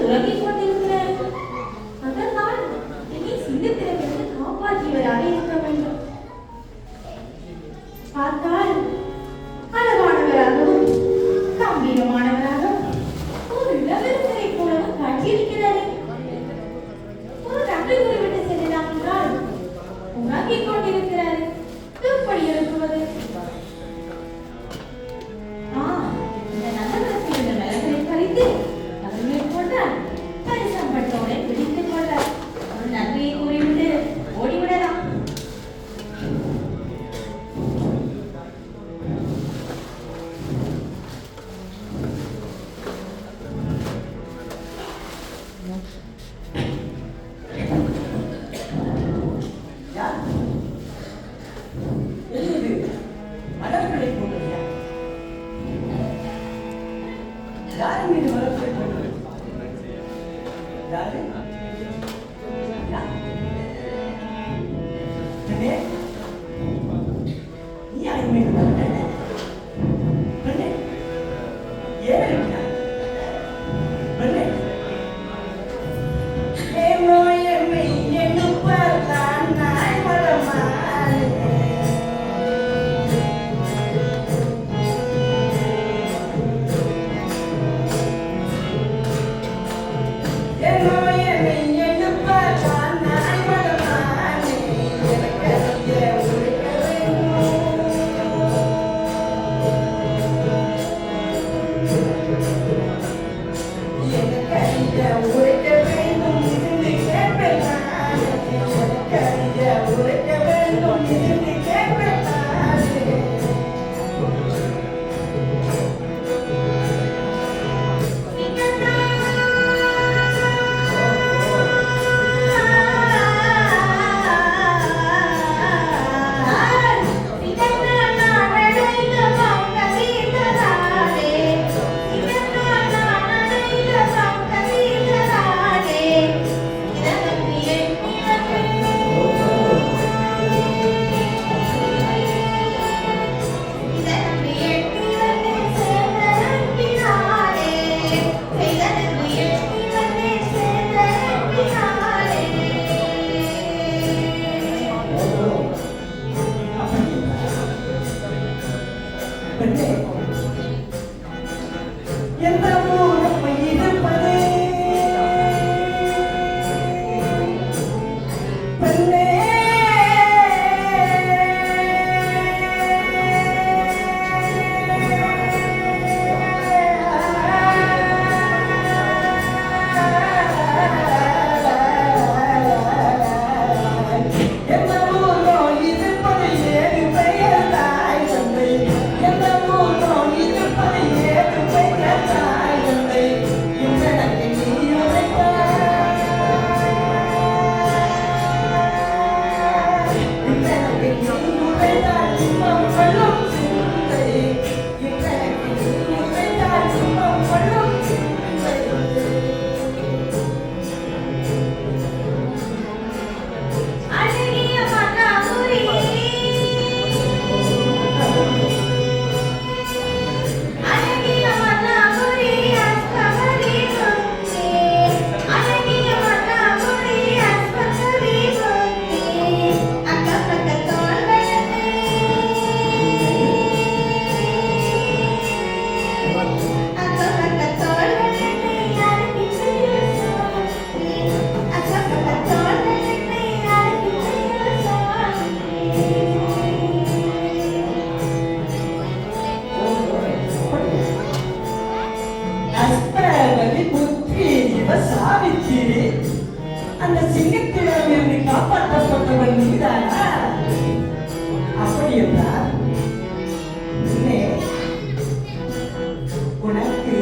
lagi யாரு மீது வரப்போய் யாரு நீ யாரு மீது வர ஏன் அந்த சிங்கத்திடமிருந்து காப்பாற்றப்பட்டவன் நீதானா? அப்படி என்றால் உனக்கு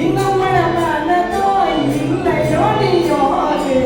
இன்னும் மனமானதோ இல்லையோ நீயோடு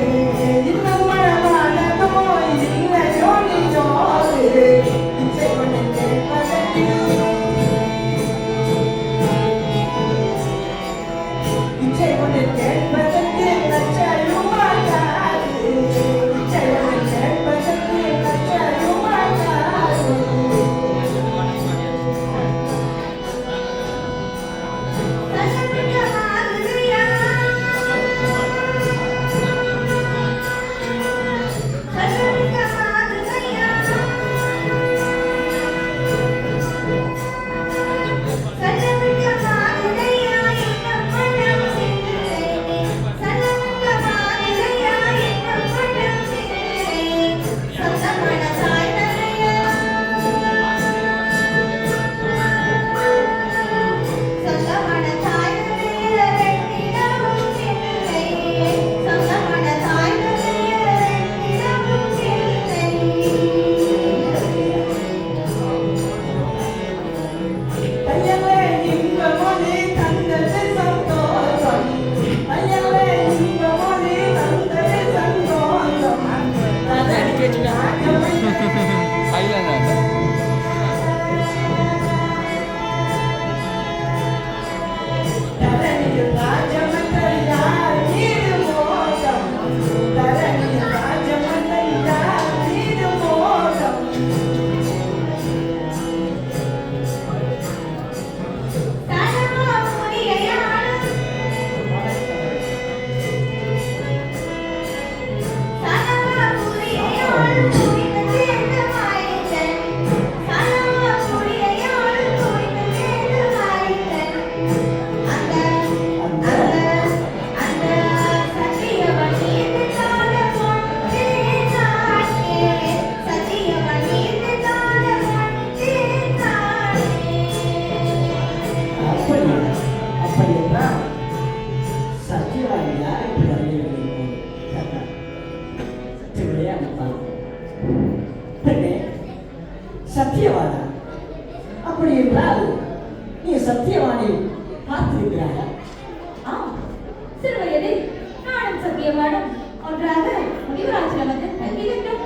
சத்தியவானும் ஒன்றாக முனிவர் ஆசிரமத்தில் கல்வி கற்றோம்.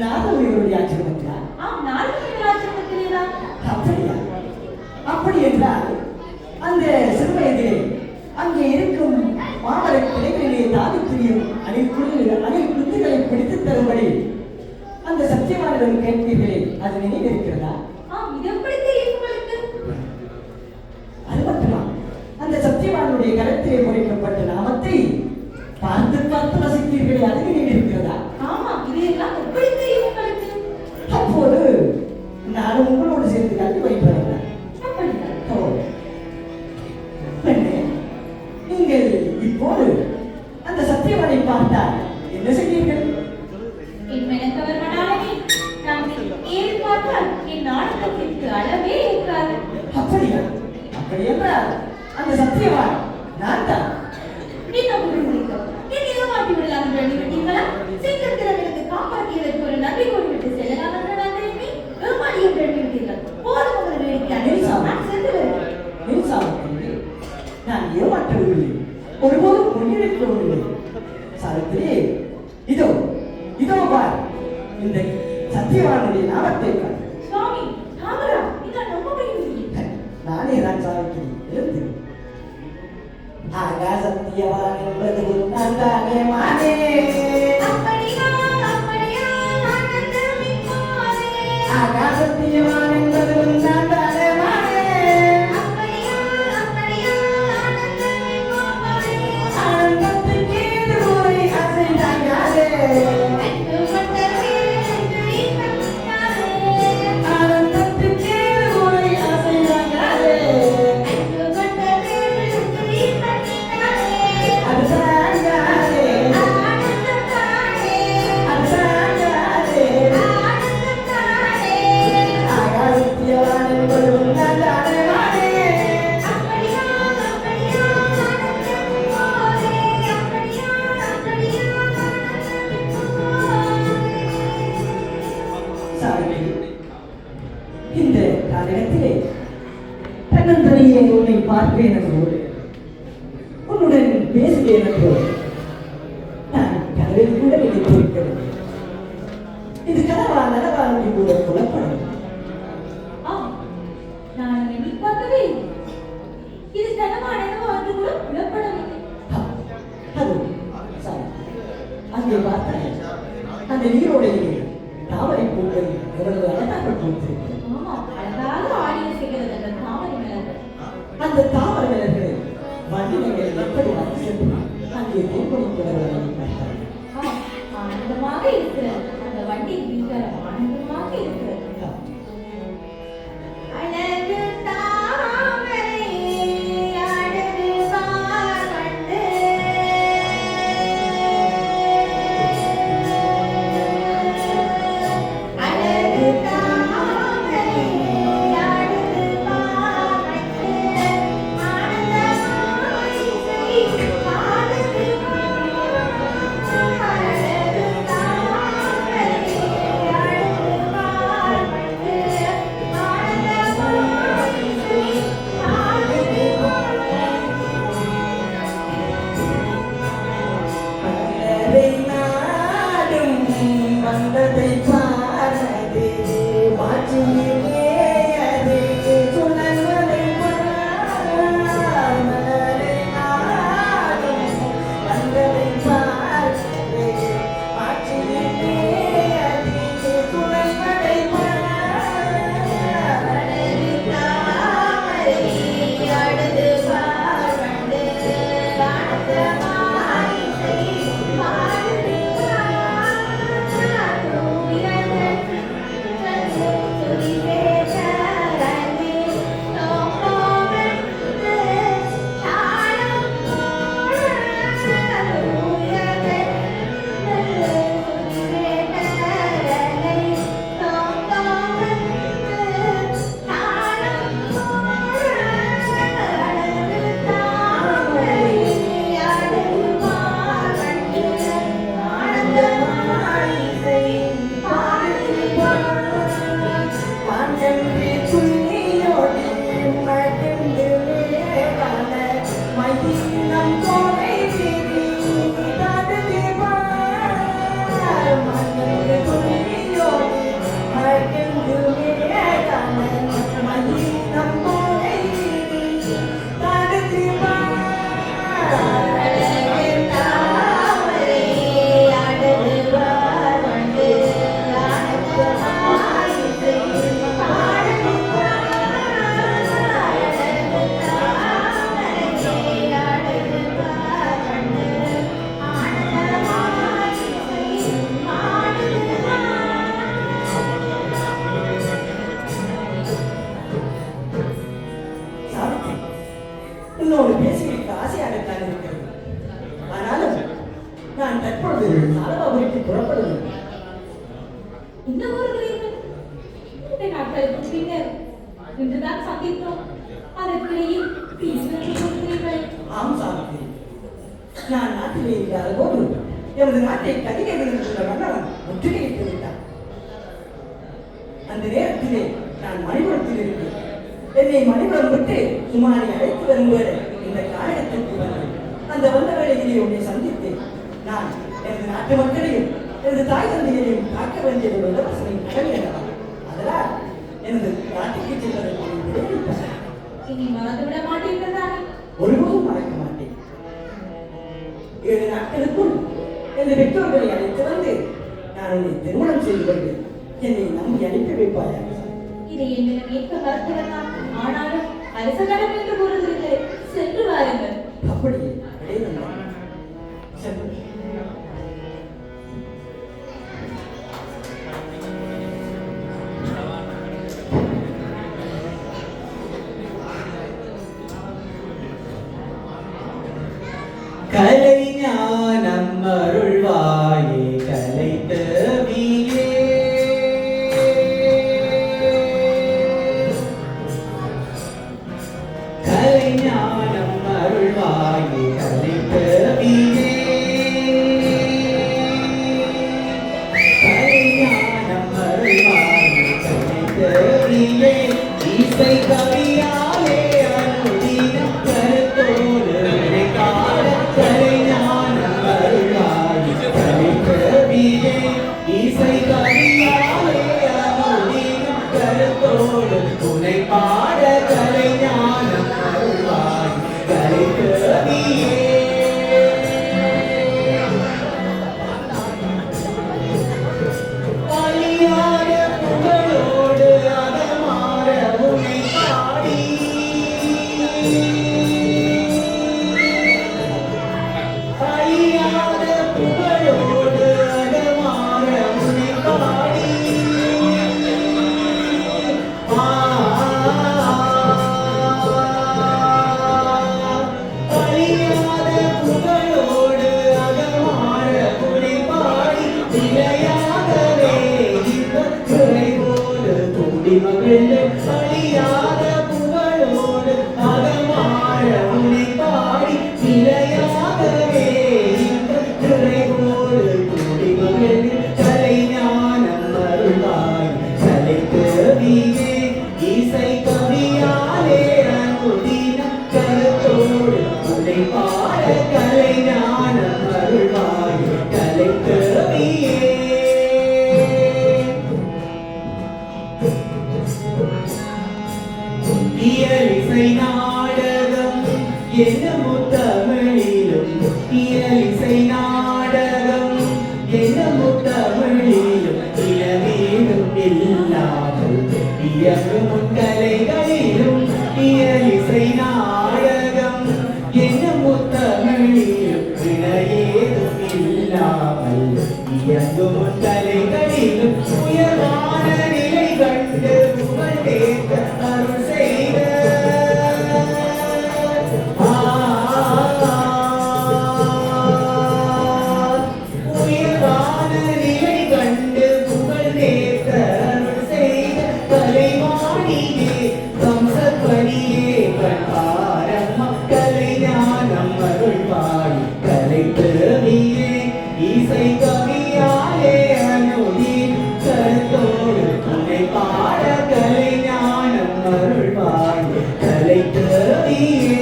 நாதமுனிவருடைய ஆசிரமத்திலா? ஆம், நாரத முனிவர் ஆசிரமத்திலேதான். அப்படியா? அப்படி என்றால் அந்த சிறுவயதிலே அங்கே இருக்கும் மாமர கிளைகளிலே தாவித்திரியும் அணில் குஞ்சுகளை பிடித்து தரும்படி அந்த சத்தியவானிடம் கேட்பீர்களே, அது நினைவிருக்கிறதா? ஆம், இது எப்படி தெரியும் உங்களுக்கு? அது மட்டுமா, அந்த சத்தியவானுடைய கரத்திலே பொறிக்கப்பட்ட நாமத்தை பார்த்து பார்த்து வசித்தீர்களே, அது நினைவிருக்கிறதா? ஆமா, இதெல்லாம் எப்படி தெரியும் உங்களுக்கு? அப்போது நானும் உங்களோடு சேர்ந்து கல்வி வைக்கிறேன். அப்படியா? ஓ, பெண்ணே, நீங்கள் இப்போது அந்த சத்தியவானை பார்த்தால் என்ன செய்வீர்கள்? என் மெனக்கவர் மணாளனே, நான் ஏறி பார்த்தால் என் நாடகத்திற்கு அளவே இருக்காது. அப்படியா? அப்படி என்றால் அந்த சத்தியவான் நான் தான். நீ நம்புகிறீர்களோ? என் ஏமாற்றி விடலாம் என்று எண்ணிவிட்டீங்களா? சிங்கத்திலிருந்து காப்பாற்றியதற்கு ஒரு நன்றி கூறிவிட்டு செல்லலாம் என்று நான் எண்ணி ஏமாறி என்று எண்ணிவிட்டீர்கள். போதும் உங்கள் வேடிக்கை, நான் சென்று வருகிறேன். நான் ஏமாற்றவில்லை, ஒருபோதும் முன்னெடுக்கவில்லை. சாவித்திரி, இதோ இதோ பார், இந்த சத்தியவானுடைய நாமத்தை பார். சுவாமி, நாமரா, நீங்கள் நம்ப முடியவில்லை. நானே தான் சாவித்திரி, எழுந்து. ஆகா சத்தியவான் என்பது நான் தானே மானே. அப்படியா, அப்படியா, ஆனந்தமிப்பாரே. ஆகா சத்தியவான் என்பது நான் தானே மானே. அப்படியா, அப்படியா, ஆனந்தமிப்பாரே. ஆனந்தத்துக்கு எதிரொலி அசைந்தாயாரே. ஆனந்தத்துக்கு எதிரொலி அசைந்தாயாரே. அதுதான் யாரே, அதுதான் யாரே. ஆகா சத்தியவான் என்பது நான் தானே மானே. சாவித்திரி, இந்த காலகட்டத்திலே தன்னந்தனியே உன்னை பார்ப்பேன் என்றோ, உன்னுடன் பேசுவேன் என்றோ நான் கனவில் கூட நினைத்திருக்கிறேன். இது கனவா நனவா என்று கூட புலப்படும். நான் எண்ணி பார்க்கவே இல்லை. இது கனவானதோ என்று கூட புலப்படவில்லை. அது சாரி, அங்கே பார்த்தாய், அந்த நீரோடையிலே தாமரை பூக்கள் எவ்வளவு அழகாக பூத்திருக்கிறது. ஆமா, அழகாக ஆடிய செய்கிறது அந்த தாமரை மலர்கள். அந்த தாமரை மலர்களை வண்டினங்கள் எப்படி வந்து சென்று அங்கே தேர்ப்பணிக்கு வருவதை பார்த்தாய். ஆனந்தமாக இருக்கிறது. அந்த வண்டி மிக ஆனந்தமாக இருக்கிறது. அழகு தாமரை அழகு பார்வண்டு அழகு தாமரை அழகு பார்வண்டு ஆனந்தமாய் செய் அழகு அழகு தாமரை எப்பொழுது சாரதாபுரிக்கு புறப்படுவது? இந்த ஊர்களில் 2 நாட்களுக்கு பின்னர் இன்றுதான் சந்தித்தோம். அதற்கிடையில் பேசுகிறீர்கள். ஆம் சாமி, நான் நாட்டிலே இல்லாத போது எமது நாட்டை கதிகைவிடுகின்ற மன்னவன் முற்றுகையிட்டு விட்டான். அந்த நேரத்திலே நான் மணிபுரத்தில் இருந்தேன். என்னை மணிபுரம் விட்டு சுமாரி அழைத்து வரும்போது இந்த காரணத்திற்கு வந்தேன். அந்த வந்த வேளையிலே உன்னை சந்தித்தேன். நான் எனது நாட்டு மக்களையும் எனது தாய் தந்தையையும் காக்க வேண்டியது ஒரு இலவசனை கடமை அல்லவா? அதனால் எனது நாட்டுக்கு செல்வதற்கு விடையிட்டார். இனி மறந்துவிட மாட்டீர்களா? ஒருபோதும் மறக்க மாட்டேன். 7 நாட்களுக்குள் எனது பெற்றோர்களை அழைத்து வந்து நான் உன்னை திருமணம் செய்து கொள்வேன். என்னை நம்பி அனுப்பி வைப்பாயாக. இதை என்னிடம் ஏற்க மறுத்துவிடலாம். ஆனாலும் அரசகடம் என்று கூறுகிறீர்களே, சென்று வாருங்கள். அப்படியே சென்று கலை ஞானம் அருள்வாயே கலை தேவியே கலை ஞானம் அருள்வாயே கலை தேவியே கலை ஞானம் அருள்வாயே கலை தேவியே இசை கவியாலே அனுதினம் கருத்தோடு கால கலை ஞானம் அருள்வாயே கலை தேவியே இசை கவியாலே அனுதினம் கருத்தோடு துணை பாட கலை ஞானம் அருள்வாயே கலை தேவியே அழியாத புகழோடு அகமாற உன்னை பாடி அழியாத புகழோடு அகமாற உன்னை பாடி அழியாத புகழோடு அகமாற உன்னை பாடி நிலையாகவே இன்பத்துறைவோடு கூடி மகிழ்ந்து அழியாத புகழோடு அகமாற உன்னை பாடி நிலையாகவே இன்பத்துறைவோடு கூடி மகிழ்ந்து கலை ஞானம் அருள்வாய் கலை தேவியே இசை கவியாலே அனுதினம் கருத்தோடு உன்னை பாட கலை ஞானம் அருள்வாய் கலை தேவியே இயலிசை நாடகம் என்னமோ தமிழிலும் இயலிசை நாடகம் என்னமோ தமிழிலும் இளவீடும் இல்லாமல் இயங்கும் கலைகளிலும் இயலிசை நாடகம் என்னமோ தமிழிலும் இணையேதும் இல்லாமல் இயங்கும் கலைகளிலும் உயர்வான நிலை கண்டு புகழ் தேக்க அருள் செய்த உயர்வான நிலை கண்டு புகழ் தேக்க அருள் செய்த கலைவாணியே கம்சப்படியே கண்பாரம்மா கலை ஞானம் அருள்வாய் கலை தேவியே இசை கவியாலே அனுதின் கருத்தோடு உன்னை பாட கலை ஞானம் அருள்வாய் கலை தேவியே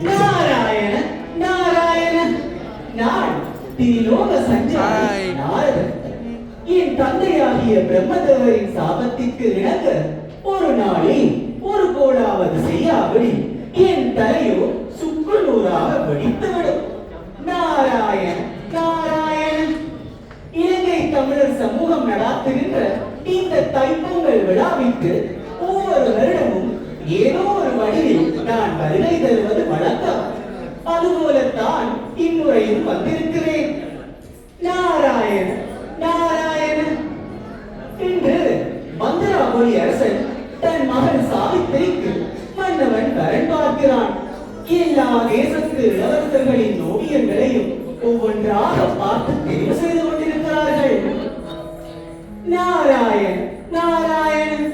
நாராயண நாராயண நான் திரிலோக சஞ்சாரி நாரதன். என் தந்தையாகிய பிரம்மதேவரின் சாபத்திற்கு இணங்க ஒரு நாளில் ஒரு கோடாவது செய்யாபடி என் தலையோ சுக்கு நூறாக வெடித்துவிடும். நாராயண நாராயண இலங்கை தமிழர் சமூகம் நடாத்துகின்ற இந்த தைப்பொங்கல் விழாவிற்கு ஒவ்வொரு வருடமும் ஏதோ ஒரு வழியில் நான் வருகை தருவது வழக்கம். அதுபோலத்தான் இம்முறையும் வந்திருக்கிறேன். நாராயண நாராயண இன்று மந்திராபுரி அரசன் தன் மகன் சாவித்திரிக்கு மன்னவன் வரன் பார்க்கிறான். எல்லா தேசத்து இளவரசர்களின் ஓவியங்களையும் ஒவ்வொன்றாக பார்த்து தெரிவு செய்து கொண்டிருக்கிறார்கள். நாராயண் நாராயண்.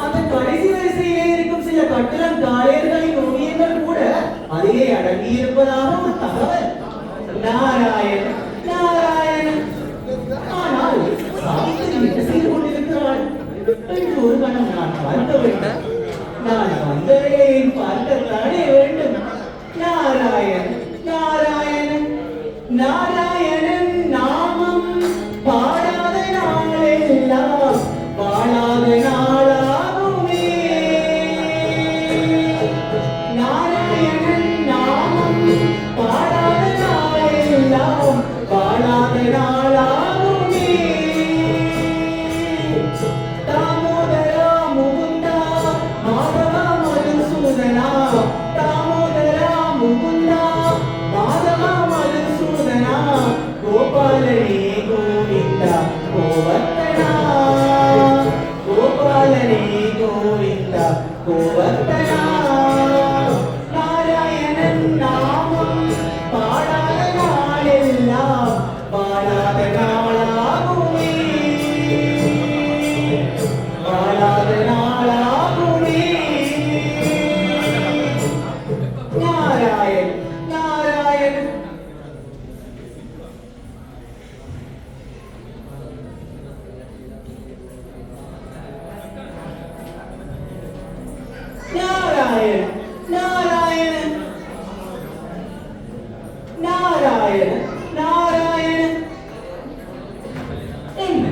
அந்த கடைசி வரிசையிலே இருக்கும் சில கட்டளம் காளையர்களின் ஓவியங்கள் கூட அதிலே அடங்கியிருப்பதாக ஒரு தகவல். நாராயண் நாராயண். ஆனால் சாவித்திரி என்ன செய்து கொண்டிருக்கிறாள் என்று ஒரு கணம் நான் பார்க்க வேண்டும். நான் வந்த வேலையை பார்க்கத்தானே வேண்டும். நாராயண் நாராயணன் நாராயணன் நாமம் பாடாத நாளெல்லாம் வாழாத நாளாகுமே. நாராயணன் நாமம் பாடாத நாளெல்லாம் வாழாத நாளாகுமே. தாமோதரா முகுந்தா மாதவா மதுசூதனா. தாமோதரா முகுந்தா மாதவா மதுசூதனா. கோபாலனே கோவிந்தா கோவர்த்தனா. கோபாலனே கோவிந்தா கோவர்த்தனா. நாராயணன் நாமம் பாடாத நாளெல்லாம் வாழாத நாளாகுமே. வாழாத நாளாகுமே. நாராயண் நாராயண். நாராயண் நாராயணன் நாராயணன் நாராயணன். என்ன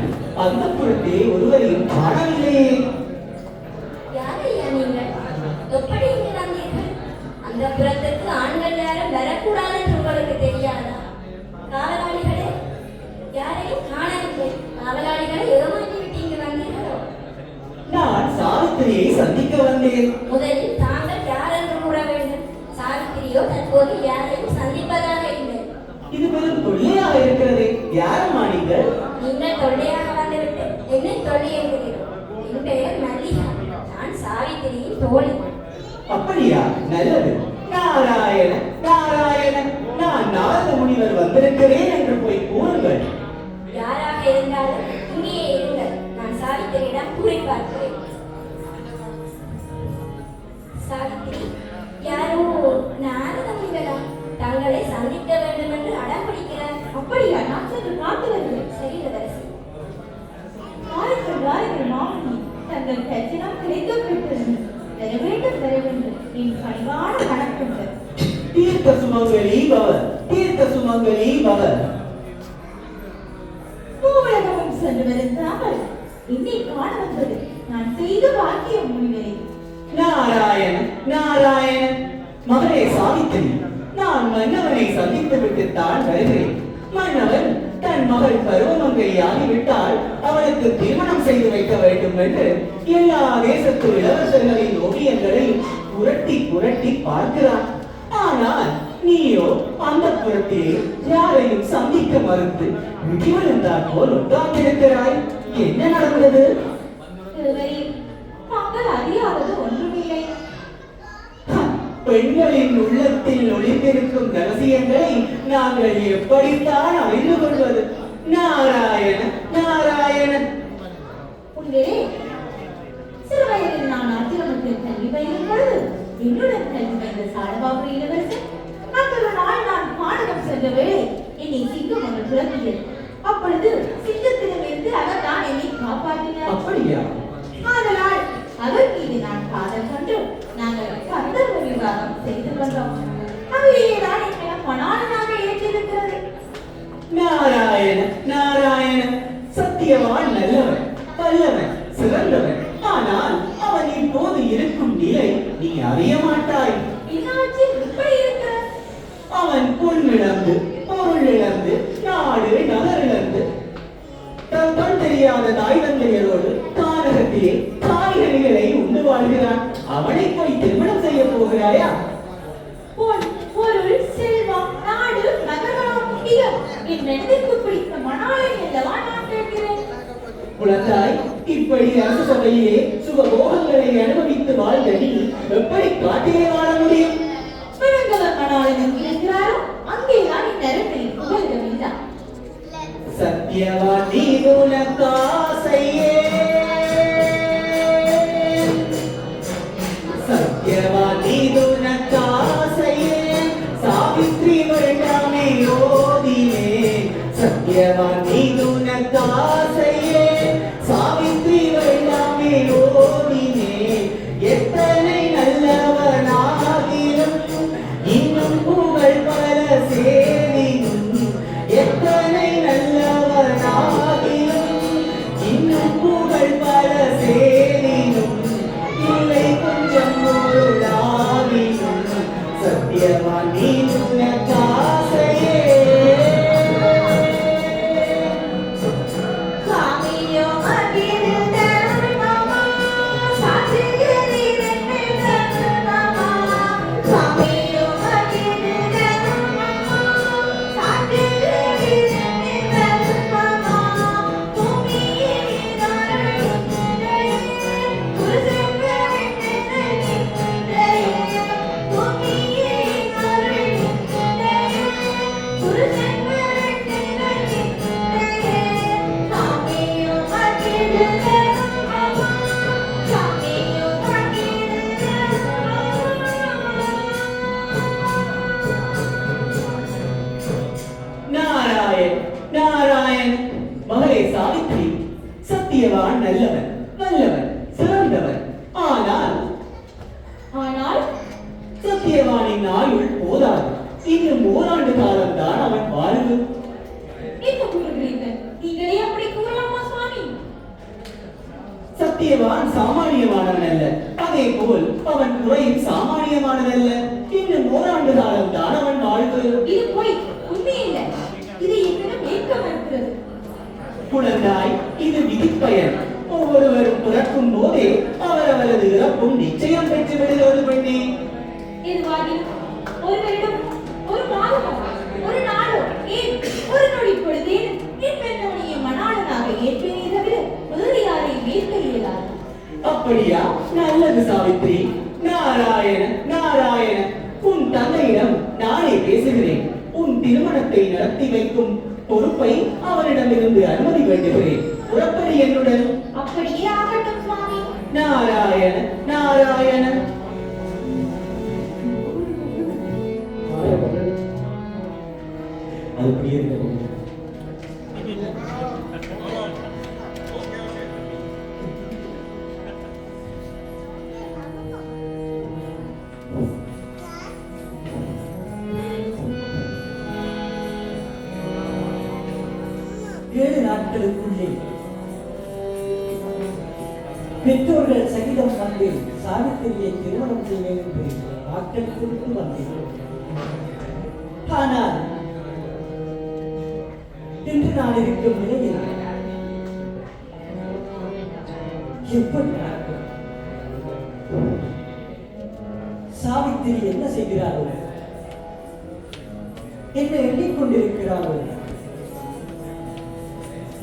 அந்த புறத்தே ஒருவரையும் காணவில்லையே. யாரையா நீங்கள்? எப்படி இங்கு வந்தீர்கள்? அந்த புறத்துக்கு ஆண்கள் யாரும் வரக்கூடாது என்று உங்களுக்கு தெரியாதா? காவலாளிகளே, யாரையும் காணவில்லை. காவலாளிகளை ஏமாற்றி விட்டு இங்கு வந்தீர்களோ? நான் சாவித்திரியை சந்திக்க வந்தேன். முதலில் தாங்கள் யார் என்று கூற வேண்டும். சாவித்திரியோ தற்போது யாரையும் சந்திப்பதாக இல்லை. இது பெரும் தொல்லையாக இருக்கிறது. யாரம்மா நீங்கள்? நீங்கள் தொல்லையாக வந்துவிட்டு என்னை தொல்லை என்கிறீர்கள். என் பெயர் மல்லிகா. நான் சாவித்திரியின் தோழி. அப்படியா? நல்லது. நாராயண நாராயணன். நான் நாரத முனிவர் வந்திருக்கிறேன் என்று போய் கூறுங்கள். யாராக இருந்தாலும் இங்கேயே இருங்கள். நான் சாவித்திரியிடம் கூறி பார்க்கிறேன். சாவித்திரி, யாரோ நாரத முனிவரா தங்களை சந்திக்க வேண்டும் என்று அடம் பிடிக்கிறார். அப்படியா? நான் சென்று பார்த்து வருகிறேன். சரி இளவரசி. வாருங்கள் வாருங்கள் மாமனி. தங்கள் தரிசனம் கிடைக்கப்பெற்றது. வர வேண்டும் வர வேண்டும். என் பணிவான வணக்கங்கள். தீர்க்க சுமங்கலி பவ. தீர்க்க சுமங்கலி பவ. பூவுலகமும் சென்று வருந்தாமல் என்னை காண வந்தது நான் செய்த பாக்கியம் முனிவரே. நாராயணன் நாராயணன். மகனே சாவித்திரி, நான் மன்னவனை சந்தித்து விட்டுத்தான் வருகிறேன். மன்னவன் தன் மகள் பருவமங்கையாகிவிட்டால் அவளுக்கு திருமணம் செய்து வைக்க வேண்டும் என்று எல்லா தேசத்து இளவரசர்களின் ஓவியங்களையும் புரட்டி புரட்டி பார்க்கிறான். ஆனால் நீயோ அந்த புறத்திலே யாரையும் சந்திக்க மறுத்து விடிவெழுந்தால் போல் உட்கார்ந்திருக்கிறாய். என்ன நடந்தது? இதுவரை தாங்கள் அறியாதது ஒன்றுமில்லை. பெண்களின் உள்ளத்தில் ஒளிந்திருக்கும் ரகசியங்களை நாங்கள் எப்படித்தான் அறிந்து கொள்வது? நாராயண நாராயணன். முனிவரே, சிறுவயதில் நான் ஆத்திரமத்தில் கல்வி பயிலும் பொழுது என்னுடன் கல்வி பயின்ற சாடபாபுரி இளவரசன் அன்று நாள் நான் பாடகம் சென்ற வேளை என்னை சிங்கம் ஒன்று துரத்தியது. அப்பொழுது சிங்கத்திடமிருந்து அவர் தான் என்னை காப்பாற்றினார். அப்படியா? ஆதலால் அவர் மீது நான் காதல் கொண்டு நாங்கள் கந்தர்வ விவாகம் செய்து கொண்டோம். அவையேதான் என்னை மணாளனாக ஏற்றிருக்கிறது. நாராயண நாராயண. சத்தியவான் நல்லவன், வல்லவன், சிறந்தவன். ஆனால் அவன் இப்போது இருக்கும் நிலை நீ அறிய மாட்டாய். என்னாச்சு? இப்படி இருக்கிற அவன் பொன்னிழந்து பொருள் இழந்து நாடு நகர் இழந்து தன் தெரியாத தாய் தந்தையரோடு கானகத்திலே காய்கறிகளை உண்டு வாழ்கிறான். அவனை போய் திருமணம் செய்ய போகிறாயா? பொன், பொருள், செல்வம், நாடு, நகரம், முக்கியம். என் நெஞ்சுக்கு பிடித்த மணாளன் அல்லவா நான் கேட்கிறேன். குழந்தாய், இப்படி அரசு சபையிலே சுகபோகங்களை அனுபவித்து வாழ்ந்த நீ எப்படி காட்டிலே வாழ முடியும்? சத்யவாதி உனக்காசையே சத்யவாதி உனக்காசையே சாவித்ரி வருடாமே ஓதினே சத்யவாதி உனக்காசையே சாவித்ரி வருடாமே ஓதினே எத்தனை நல்லவனாகிலும் இன்னும் புகழ் பல சேரினும் எத்தனை நல்லவனாகிலும் இன்னும் புகழ் பல சேரினும் இல்லை கொஞ்சம் பொருளாகினும் சத்தியவான் நீ உனக்காசையே நாராயண் மகளே சாவித்ரி சத்தியவான் நல்லவன் வல்லவன் சிறந்தவன் ஆனால் சத்தியவானின் ஆயுள் போதாது இன்னும் ஓராண்டு காலம் தான் அவன் வாழ்வு என்ன கூறுகிறீர்கள் நீங்களே அப்படி கூறலாமா சுவாமி சத்தியவான் சாமானியமானவன் அல்ல அதே போல் அவன் குறையும் சாமானியமானதல்ல இன்னும் ஓராண்டு காலம் தான் அவன் வாழ்வு இது போய் உண்மையில்லை இது என்னிடம் ஏற்க மறுக்கிறது குழந்தாய் இது விதிப்பயன் ஒவ்வொருவரும் பிறக்கும் போதே அவரவரது இறப்பும் நிச்சயம் பெற்று விடுவது பெண்ணே எதுவாகிலும் ஒருவரிடம் ஒரு மாதமோ ஒரு நாளோ ஏன் ஒரு நொடி பொழுதேன் என் பெண்ணவனைய மணாளனாக ஏற்பேனே தவிர வேறு யாரையும் ஏற்க இயலாது அப்படியா நல்லது சாவித்ரி நாராயண நாராயண உன் தந்தையிடம் நானே பேசுகிறேன் உன் திருமணத்தை நடத்தி வைக்கும் பொறுப்பை அவரிடமிருந்து அனுமதி வேண்டுகிறேன் புறப்படி என்னுடன் அப்படியே ஆகட்டும் சுவாமி நாராயண நாராயண அப்படியே ஏழு நாட்களுக்குள்ளே பெற்றோர்கள் சகிதம் வந்து சாவித்திரியை திருமணம் செய்வேன் என்று வாக்கள் கொடுத்து வந்தேன். ஆனால் இன்று நான் இருக்கும் நிலையில் எப்படி நடக்கும்? சாவித்திரி என்ன செய்கிறாரோ என்ன எண்ணிக்கொண்டிருக்கிறாரோ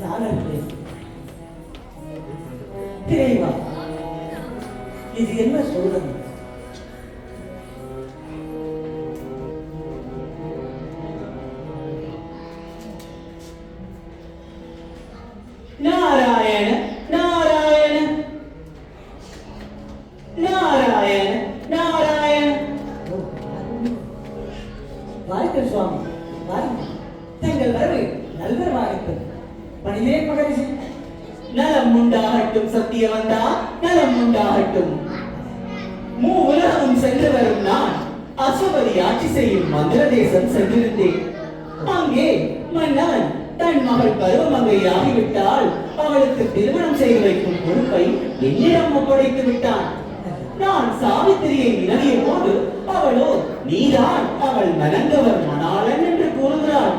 நான் அறிந்தேன். இறைவா, இது என்ன சொல்றது? நாராயண நாராயண நாராயண நாராயண வாருங்கள் சுவாமி, வாருங்கள். தங்கள் வரவு நல்வரவாகட்டும். பணிவே மகரிஷி. நலம் உண்டாகட்டும் சத்தியவந்தா, நலம் உண்டாகட்டும். உலகம் சென்று வரும் நான் அசுவதி ஆட்சி செய்யும் மந்திர தேசம் சென்றிருந்தேன். அங்கே மன்னன் தன் மகள் பருவமங்கை ஆகிவிட்டால் அவளுக்கு திருமணம் செய்து வைக்கும் பொறுப்பை என்னிடம் ஒப்படைத்து விட்டான். நான் சாவித்திரியை வினவிய போது அவளோ நீதான் அவள் மணந்தவர் மணாளன் என்று கூறுகிறாள்.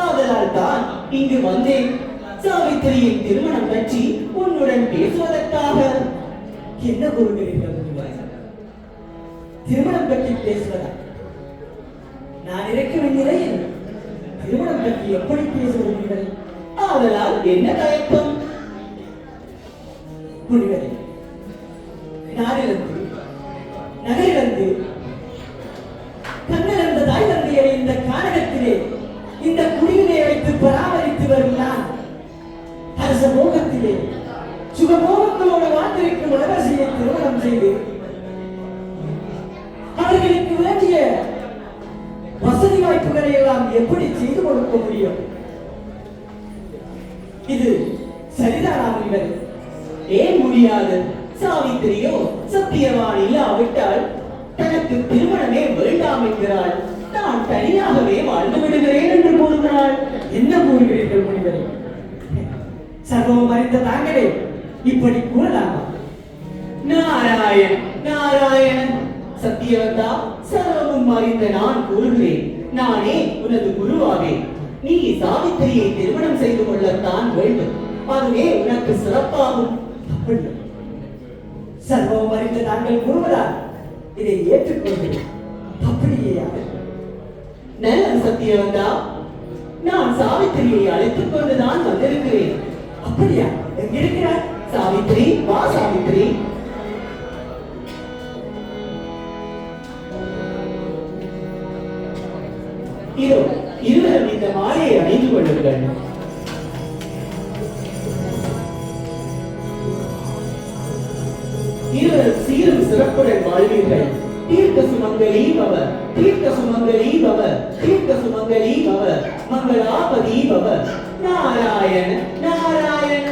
ஆதலால் தான் இங்கு வந்தேன். சாவித்திரியின் திருமணம் பற்றி உன்னுடன் பேசுவதற்காக. என்ன கூறுகிறீர்கள்? திருமணம் பற்றி பேசுவதா? நான் இருக்கும் நிலையில் திருமணம் பற்றி எப்படி பேசுகிறீர்கள்? ஆதலால் என்ன தயக்கம்? புரிவதே நாடிலிருந்து நகையிலிருந்து கண்ணிலிருந்து தாய் தந்தையரை இந்த கானகத்திலே இந்த குடியிலே வைத்து பராமரித்து வரும் நான் இவற்றை எல்லாம் எப்படி செய்து கொடுக்க முடியும்? இது சரிதானா முனிவர்? ஏன் முடியாது? சாவித்திரியோ சத்தியவான் இல்லாவிட்டால் தனக்கு திருமணமே வேண்டாம் என்கிறாள். நான் தனியாகவே வாழ்ந்து விடுகிறேன் என்று கூறுகிறாள். என்ன கூறுகிறீர்கள் முனிவரே? சர்வம் அறிந்த தாங்களே இப்படி கூறலாமா? நாராயண் நாராயணன், சத்தியவந்தா, சர்வமும் அறிந்த நான் கூறுகிறேன். நானே உனது குருவாவேன். நீ சாவித்திரியை திருமணம் செய்து கொள்ளத்தான் வேண்டும். அதுவே உனக்கு சிறப்பாகும். அப்படி சர்வம் அறிந்த தாங்கள் கூறுவதால் இதை ஏற்றுக்கொள்கிறேன். அப்படியே நல்ல சத்தியவந்தா, நான் சாவித்திரியை அழைத்துக் கொண்டுதான் வந்திருக்கிறேன். அப்படியா? எங்கிருக்கிறார்? சாவித்திரி, வா சாவித்திரி. இதோ இருவரும் இந்த மாலையை அணிந்து கொள்ளுங்கள். இருவரும் சீரும் சிறப்புடன் வாழ்வீர்கள். தீர்க்க சுமங்கலி பவ, தீர்க்க சுமங்கலி பவ, தீர்க்க சுமங்கலி பவ, மங்களாபதி பவ. நாராயண நாராயண.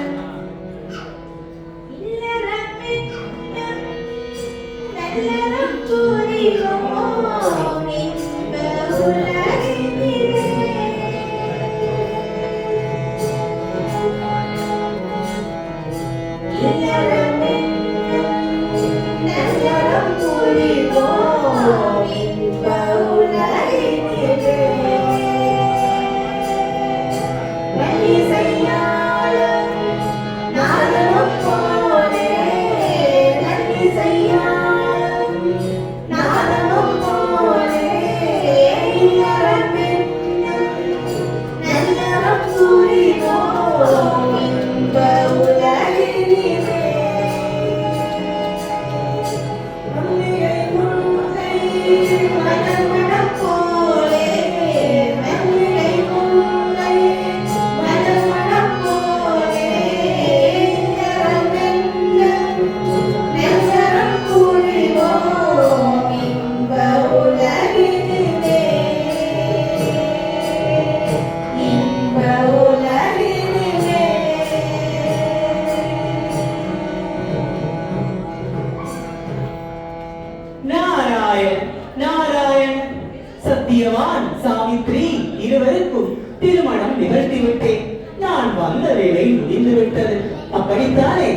சத்தியவான் சாவித்ரி இருவருக்கும் திருமணம் நிகழ்த்தி விட்டேன். நான் வந்த வேலை முடிந்து விட்டது. அப்படித்தானே?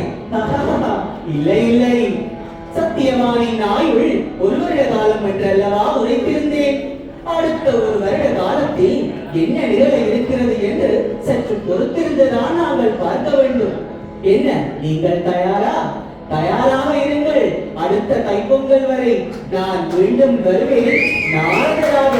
இல்லை இல்லை, சத்தியவானின் ஆயுள் 1 வருட காலம் என்றல்லவா உரைத்திருந்தேன். அடுத்த 1 வருட காலத்தில் என்ன நிகழ இருக்கிறது என்று சற்று பொறுத்திருந்துதான் நாங்கள் பார்க்க வேண்டும். என்ன, நீங்கள் தயாரா? தயாராக இருங்கள். அடுத்த தைப்பொங்கல் வரை நான் மீண்டும் வருவேன் நாரதராக.